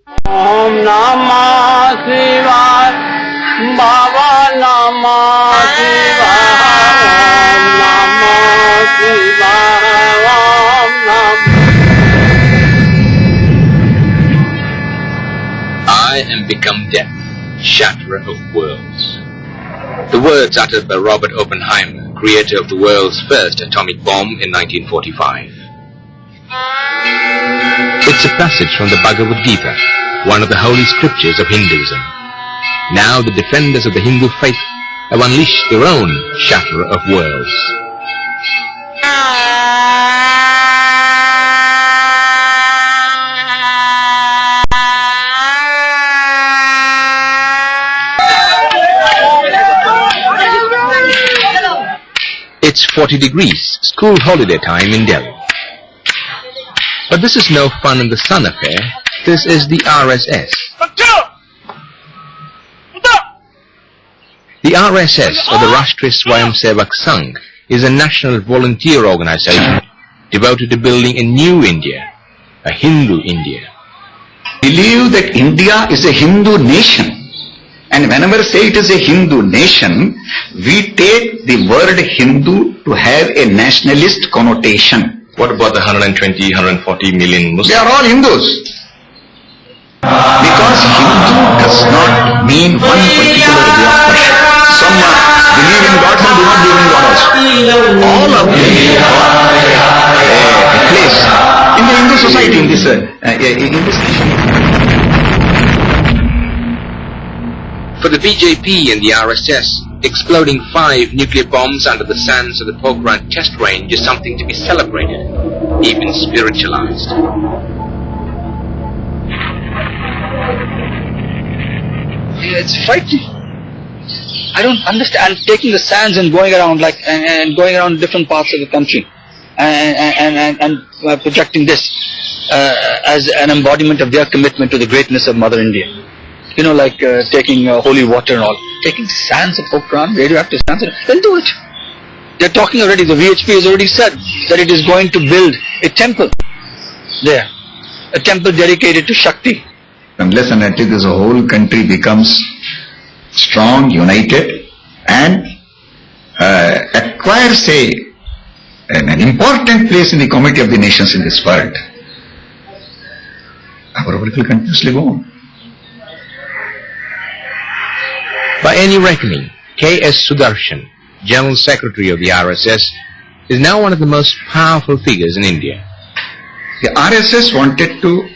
Om Namah Shivaya, Baba Namah Shivaya, Om Namah Shivaya, Om Namah. I am become death, shatterer of worlds. The words uttered by Robert Oppenheimer, creator of the world's first atomic bomb in 1945. It's a passage from the Bhagavad Gita, one of the holy scriptures of Hinduism. Now the defenders of the Hindu faith have unleashed their own shatterer of worlds. It's 40 degrees, school holiday time in Delhi. But this is no fun in the sun affair. This is the RSS. The RSS, or the Rashtriya Swayamsevak Sangh, is a national volunteer organization devoted to building a new India, a Hindu India. Believe that India is a Hindu nation. And whenever say it is a Hindu nation, we take the word Hindu to have a nationalist connotation. What about the 120, 140 million Muslims? They are all Hindus. Because Hindu does not mean one particular way of worship. Some believe in God, some do not believe in God also. All of them have a place in the Hindu society, in this nation. For the BJP and the RSS, exploding 5 nuclear bombs under the sands of the Pokhran test range is something to be celebrated, even spiritualized. It's frightening. I don't understand taking the sands and going around and going around different parts of the country and projecting this as an embodiment of their commitment to the greatness of Mother India. You know, like taking holy water and all. Taking sands of Pokhran, radioactive sands, then do it. They're talking already, the VHP has already said that it is going to build a temple there. A temple dedicated to Shakti. Unless and until this whole country becomes strong, united, and acquires an important place in the community of the nations in this world, our work will continuously go on. By any reckoning, K.S. Sudarshan, General Secretary of the RSS, is now one of the most powerful figures in India. The RSS wanted to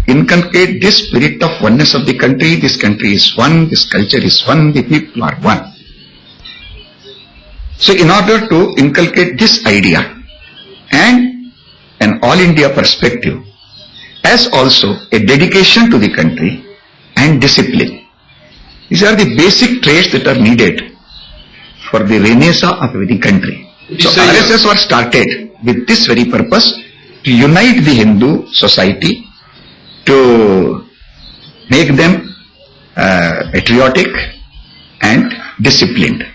inculcate this spirit of oneness of the country. This country is one, this culture is one, the people are one. So in order to inculcate this idea and an all India perspective, as also a dedication to the country and discipline, these are the basic traits that are needed for the renaissance of the country. So RSS was started with this very purpose, to unite the Hindu society, to make them patriotic and disciplined.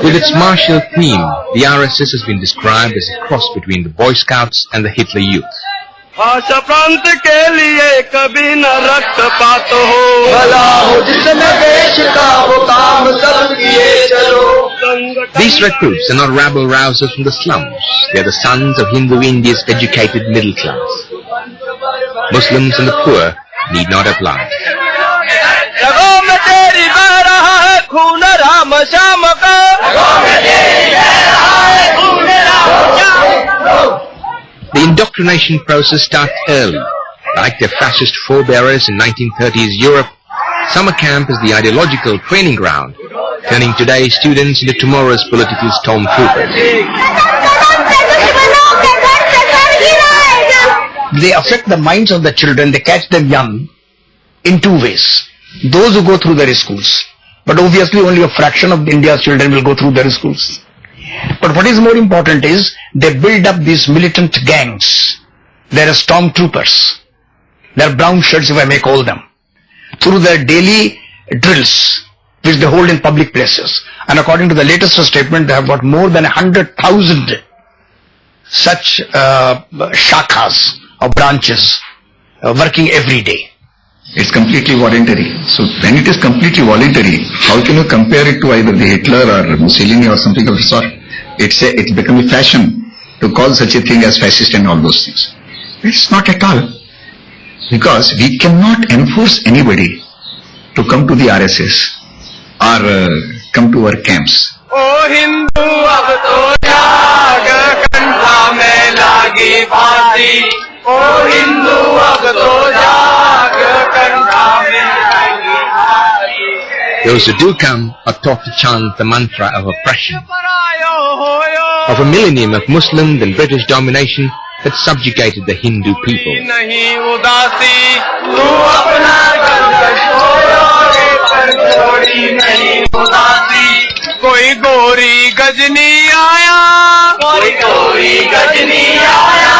With its martial theme, the RSS has been described as a cross between the Boy Scouts and the Hitler Youth. These recruits are not rabble-rousers from the slums. They are the sons of Hindu India's educated middle class. Muslims and the poor need not apply. The indoctrination process starts early. Like their fascist forebearers in 1930s Europe, summer camp is the ideological training ground, turning today's students into tomorrow's political stormtroopers. They affect the minds of the children, they catch them young in 2 ways. Those who go through their schools, but obviously only a fraction of India's children will go through their schools. But what is more important is they build up these militant gangs. They are stormtroopers. They are brown shirts, if I may call them. Through their daily drills, which they hold in public places. And according to the latest statement, they have got more than 100,000 such shakhas or branches working every day. It's completely voluntary. So when it is completely voluntary, how can you compare it to either the Hitler or Mussolini or something of the sort? It's become a fashion to call such a thing as fascist and all those things. It's not at all. Because we cannot enforce anybody to come to the RSS or come to our camps. O Hindu ab to jaag kantha mein lagi phaasi. O Hindu ab to jaag kantha mein lagi phaasi. Those who do come are taught to chant the mantra of oppression, of a millennium of Muslim and British domination that subjugated the Hindu people. Nahi udasi, tu apna gardash hoyo re par chodi nahi udasi. Koi gori gajni aaya, koi gori gajni aaya.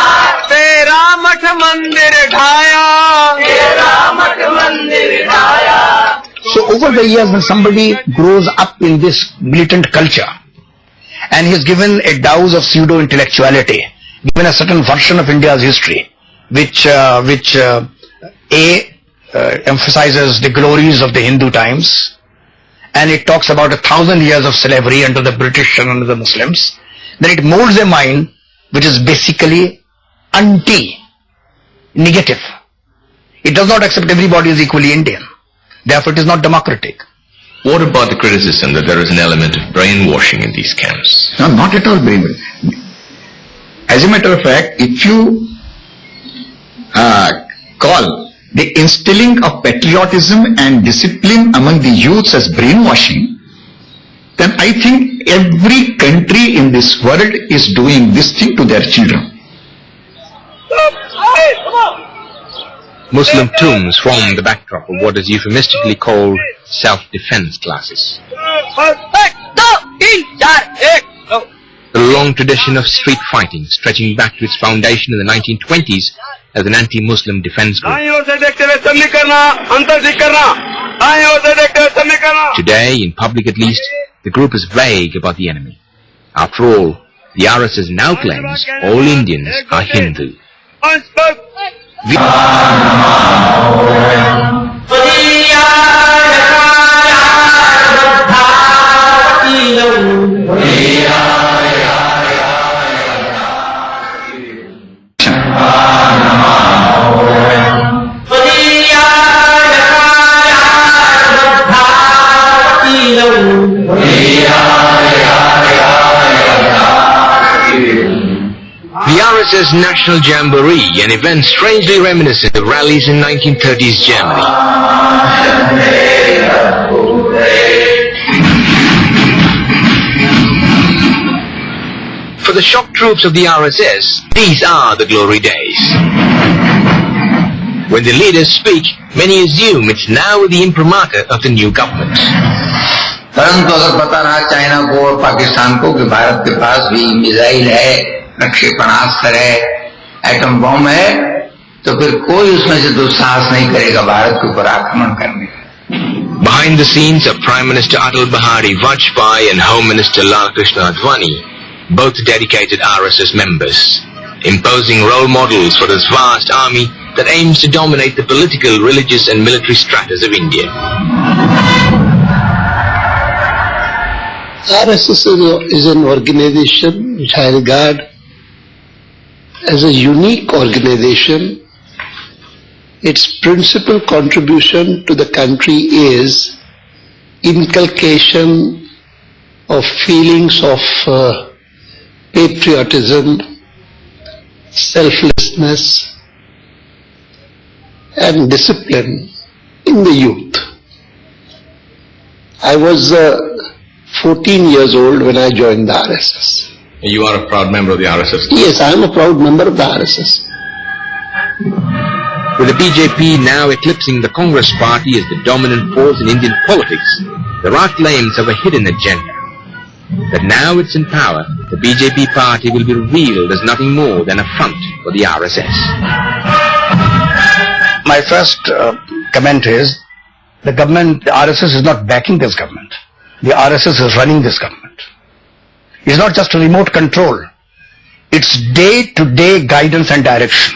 Tera mat mandir dhaya, tera mat mandir dhaya. So over the years, when somebody grows up in this militant culture and he is given a dose of pseudo-intellectuality, given a certain version of India's history, which emphasizes the glories of the Hindu times, and it talks about 1,000 years of slavery under the British and under the Muslims, then it molds a mind which is basically anti-negative. It does not accept everybody is equally Indian. Therefore, it is not democratic. What about the criticism that there is an element of brainwashing in these camps? No, not at all brainwashing. As a matter of fact, if you call the instilling of patriotism and discipline among the youths as brainwashing, then I think every country in this world is doing this thing to their children. Muslim tombs form the backdrop of what is euphemistically called self-defense classes. A long tradition of street fighting stretching back to its foundation in the 1920s as an anti-Muslim defense group. Today, in public at least, the group is vague about the enemy. After all, the RSS now claims all Indians are Hindu. The RSS National Jamboree, an event strangely reminiscent of rallies in 1930s Germany. For the shock troops of the RSS, these are the glory days. When the leaders speak, many assume it's now the imprimatur of the new government. परंतु अगर पता रहा China को और पाकिस्तान को कि भारत के पास भी मिसाइल है, प्रक्षेपणास्त्र है, एटम बम है, तो फिर कोई उसमें से दुस्साहस नहीं करेगा भारत के ऊपर आक्रमण करने का. Behind the scenes are Prime Minister Atal Bihari Vajpayee and Home Minister Lal Krishna Advani, both dedicated RSS members, imposing role models for this vast army that aims to dominate the political, religious and military stratas of India. RSS is an organization which I regard as a unique organization. Its principal contribution to the country is inculcation of feelings of patriotism, selflessness and discipline in the youth. I was 14 years old when I joined the RSS. You are a proud member of the RSS? Yes, I am a proud member of the RSS. With the BJP now eclipsing the Congress party as the dominant force in Indian politics, there are claims of a hidden agenda. That now it's in power, the BJP party will be revealed as nothing more than a front for the RSS. My first comment is The government, the RSS is not backing this government. The RSS is running this government. It's not just remote control. It's day-to-day guidance and direction.